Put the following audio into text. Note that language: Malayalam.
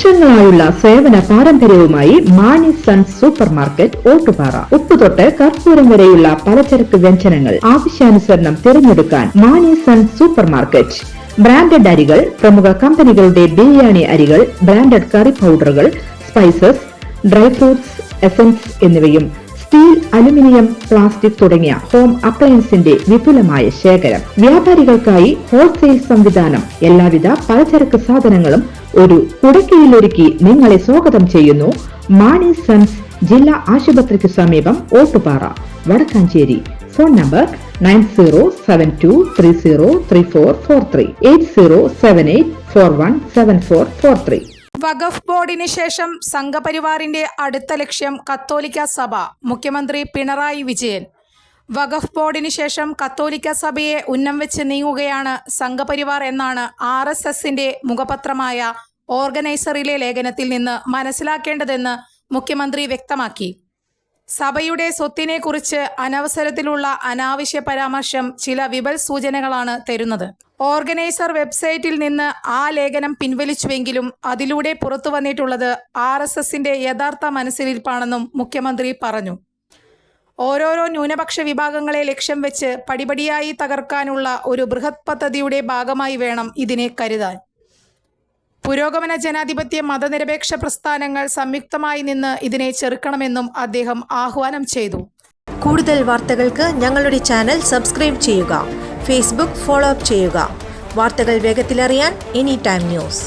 വർഷങ്ങളായുള്ള സേവന പാരമ്പര്യവുമായി Mani Sons Super Market Ottupara. ഉപ്പുതൊട്ട് കർപ്പൂരം വരെയുള്ള പലചരക്ക് വ്യഞ്ജനങ്ങൾ ആവശ്യാനുസരണം തിരഞ്ഞെടുക്കാൻ Mani Sons Super Market. Branded അരികൾ, പ്രമുഖ കമ്പനികളുടെ ബിരിയാണി അരികൾ, ബ്രാൻഡഡ് കറി പൗഡറുകൾ, സ്പൈസസ്, ഡ്രൈ ഫ്രൂട്ട്സ്, എസൻസ് എന്നിവയും സ്റ്റീൽ, അലുമിനിയം, പ്ലാസ്റ്റിക് തുടങ്ങിയ ഹോം അപ്ലയൻസിന്റെ വിപുലമായ ശേഖരം. വ്യാപാരികൾക്കായി ഹോൾസെയിൽ സംവിധാനം. എല്ലാവിധ പലചരക്ക് സാധനങ്ങളും ഒരു കുടക്കീഴിലൊരുക്കി നിങ്ങളെ സ്വാഗതം ചെയ്യുന്നു മാണി സൺസ്, ജില്ലാ ആശുപത്രിക്ക് സമീപം, ഓട്ടുപാറ, വടക്കാഞ്ചേരി. Phone number 9072303443 8078417443. വഖഫ് ബോർഡിന് ശേഷം സംഘപരിവാറിന്റെ അടുത്ത ലക്ഷ്യം കത്തോലിക്ക സഭ. മുഖ്യമന്ത്രി പിണറായി വിജയൻ. വഖഫ് ബോർഡിന് ശേഷം കത്തോലിക്ക സഭയെ ഉന്നം വെച്ച് നീങ്ങുകയാണ് സംഘപരിവാർ എന്നാണ് RSSന്റെ മുഖപത്രമായ ഓർഗനൈസറിലെ ലേഖനത്തിൽ നിന്ന് മനസ്സിലാക്കേണ്ടതെന്ന് മുഖ്യമന്ത്രി വ്യക്തമാക്കി. സഭയുടെ സ്വത്തിനെ കുറിച്ച് അനവസരത്തിലുള്ള അനാവശ്യ പരാമർശം ചില വിബൽ സൂചനകളാണ് തരുന്നത്. ഓർഗനൈസർ വെബ്സൈറ്റിൽ നിന്ന് ആ ലേഖനം പിൻവലിച്ചുവെങ്കിലും അതിലൂടെ പുറത്തു വന്നിട്ടുള്ളത് RSSന്റെ യഥാർത്ഥ മനസ്സിലിരിപ്പാണെന്നും മുഖ്യമന്ത്രി പറഞ്ഞു. ഓരോരോ ന്യൂനപക്ഷ വിഭാഗങ്ങളെ ലക്ഷ്യം വെച്ച് പടിപടിയായി തകർക്കാനുള്ള ഒരു ബൃഹത് പദ്ധതിയുടെ ഭാഗമായി വേണം ഇതിനെ കരുതാൻ. പുരോഗമന ജനാധിപത്യ മതനിരപേക്ഷ പ്രസ്ഥാനങ്ങൾ സംയുക്തമായി നിന്ന് ഇതിനെ ചെറുക്കണമെന്നും അദ്ദേഹം ആഹ്വാനം ചെയ്തു. കൂടുതൽ വാർത്തകൾക്ക് ഞങ്ങളുടെ ചാനൽ സബ്സ്ക്രൈബ് ചെയ്യുക. ഫേസ്ബുക്ക് ഫോളോ അപ്പ് ചെയ്യുക. വാർത്തകൾ വേഗത്തിലറിയാൻ എനി ടൈം ന്യൂസ്.